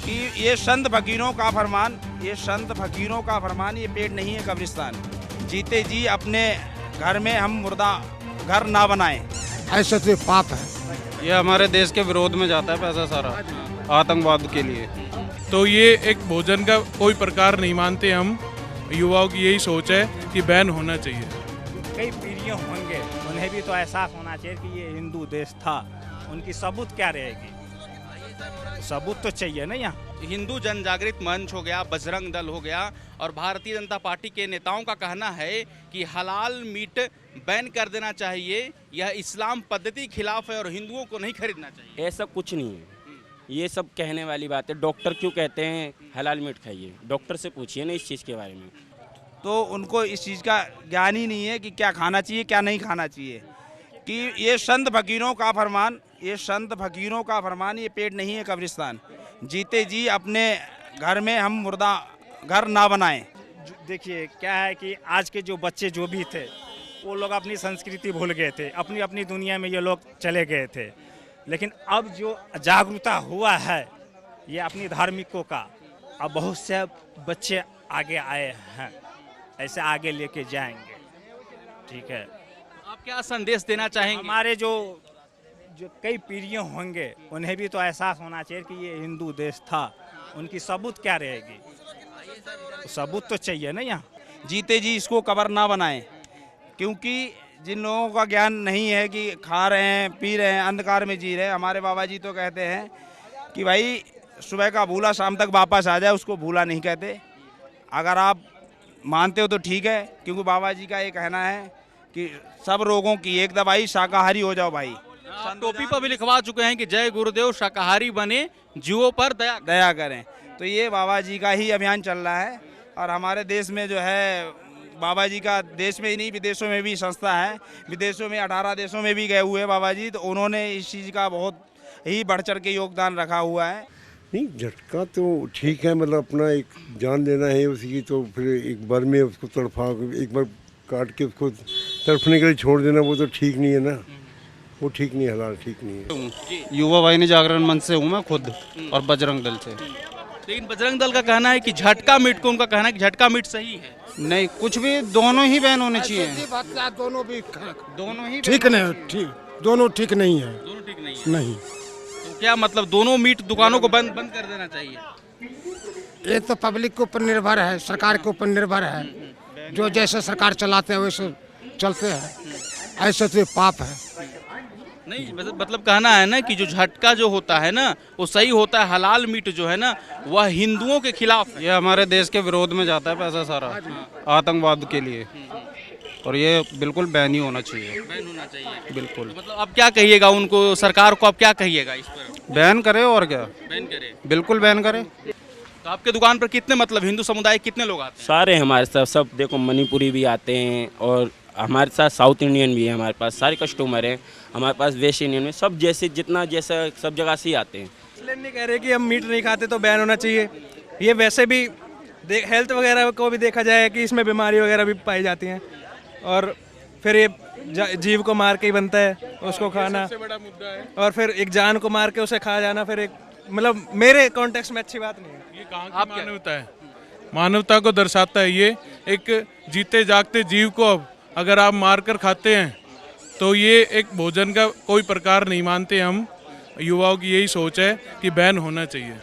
कि ये संत फकीरों का फरमान, ये संत फकीरों का फरमान, ये पेट नहीं है कब्रिस्तान। जीते जी अपने घर में हम मुर्दा घर ना बनाएं। ऐसा तो पाप है। ये हमारे देश के विरोध में जाता है पैसा सारा, आतंकवाद के लिए। तो ये एक भोजन का कोई प्रकार नहीं मानते हम। युवाओं की यही सोच है कि बैन होना चाहिए। कई पीढ़ियाँ होंगे, उन्हें भी तो एहसास होना चाहिए कि ये हिंदू देश था। उनकी सबूत क्या रहेगी? सबूत तो चाहिए ना यहाँ। हिंदू जन जागृत मंच हो गया, बजरंग दल हो गया और भारतीय जनता पार्टी के नेताओं का कहना है कि हलाल मीट बैन कर देना चाहिए। यह इस्लाम पद्धति खिलाफ है और हिंदुओं को नहीं खरीदना चाहिए। ऐसा कुछ नहीं है, ये सब कहने वाली बात है। डॉक्टर क्यों कहते हैं हलाल मीट खाइए? डॉक्टर से पूछिए ना इस चीज़ के बारे में। तो उनको इस चीज़ का ज्ञान ही नहीं है कि क्या खाना चाहिए क्या नहीं खाना चाहिए। कि ये संत फकीरों का फरमान, ये संत फकीरों का फरमान, ये पेट नहीं है कब्रिस्तान। जीते जी अपने घर में हम मुर्दा घर ना बनाएं। देखिए क्या है कि आज के जो बच्चे जो भी थे वो लोग अपनी संस्कृति भूल गए थे, अपनी अपनी दुनिया में ये लोग चले गए थे। लेकिन अब जो जागरूकता हुआ है ये अपनी धार्मिकों का, अब बहुत से बच्चे आगे आए हैं, ऐसे आगे लेके जाएंगे। ठीक है, आप क्या संदेश देना चाहेंगे? हमारे जो कई पीढ़ियाँ होंगे उन्हें भी तो एहसास होना चाहिए कि ये हिंदू देश था। उनकी सबूत क्या रहेगी? सबूत तो चाहिए ना यहाँ। जीते जी इसको कब्र ना बनाएं, क्योंकि जिन लोगों का ज्ञान नहीं है कि खा रहे हैं पी रहे हैं अंधकार में जी रहे हैं। हमारे बाबा जी तो कहते हैं कि भाई सुबह का भूला शाम तक वापस आ जाए, उसको भूला नहीं कहते। अगर आप मानते हो तो ठीक है, क्योंकि बाबा जी का ये कहना है कि सब रोगों की एक दवाई शाकाहारी हो जाओ भाई। टोपी पर भी लिखवा चुके हैं कि जय गुरुदेव शाकाहारी बने, जीवों पर दया करें। तो ये बाबा जी का ही अभियान चल रहा है और हमारे देश में जो है बाबा जी का, देश में ही नहीं विदेशों में भी संस्था है। विदेशों में 18 देशों में भी गए हुए बाबा जी, तो उन्होंने इस चीज़ का बहुत ही बढ़ चढ़ के योगदान रखा हुआ है। नहीं, झटका तो ठीक है, मतलब अपना एक जान लेना है उसी की, तो फिर एक बार में उसको तड़फा, एक बार काट के उसको तड़फने के लिए छोड़ देना वो तो ठीक नहीं है ना। वो ठीक नहीं है, हलाल ठीक नहीं है। युवा वाहिनी जागरण मंच से हूँ मैं खुद और बजरंग दल से। लेकिन बजरंग दल का कहना है कि झटका मीट को, उनका कहना है कि झटका मीट सही है। नहीं, कुछ भी, दोनों ही बैन होने चाहिए। दोनों भी दोनों ही ठीक नहीं, ठीक दोनों ठीक नहीं है। दोनों ठीक नहीं है। नहीं, तो क्या मतलब दोनों मीट दुकानों को बंद कर देना चाहिए? ये तो पब्लिक के ऊपर निर्भर है, सरकार के ऊपर निर्भर है। जो जैसे सरकार चलाते हैं वैसे चलते हैं। ऐसे तो पाप है। नहीं, मतलब कहना है ना कि जो झटका जो होता है ना वो सही होता है। हलाल मीट जो है ना वह हिंदुओं के खिलाफ है। ये हमारे देश के विरोध में जाता है पैसा सारा, आतंकवाद के लिए। और ये बिल्कुल बैन ही होना चाहिए। बैन होना चाहिए बिल्कुल। तो मतलब आप क्या कहिएगा उनको, सरकार को आप क्या कहिएगा इस पर? बैन करे और क्या, बैन करे, बिल्कुल बैन करे। तो आपके दुकान पर कितने मतलब हिंदू समुदाय कितने लोग आते हैं? सारे हमारे साथ, सब देखो मणिपुरी भी आते हैं और हमारे साथ साउथ इंडियन भी है। हमारे पास सारे कस्टमर हैं, हमारे पास वेस्ट इंडियन में, सब जैसे जितना जैसा सब जगह से ही आते हैं। इसलिए नहीं कह रहे कि हम मीट नहीं खाते तो बैन होना चाहिए। ये वैसे भी हेल्थ वगैरह को भी देखा जाए कि इसमें बीमारी वगैरह भी पाई जाती हैं और फिर ये जीव को मार के ही बनता है उसको खाना। सबसे बड़ा मुद्दा है। और फिर एक जान को मार के उसे खा जाना, फिर एक मतलब मेरे कॉन्टेक्स्ट में अच्छी बात नहीं है। ये कहाँ की मानवता है? मानवता को दर्शाता है ये। एक जीते जागते जीव को अब अगर आप मार कर खाते हैं तो ये एक भोजन का कोई प्रकार नहीं मानते हम। युवाओं की यही सोच है कि बैन होना चाहिए।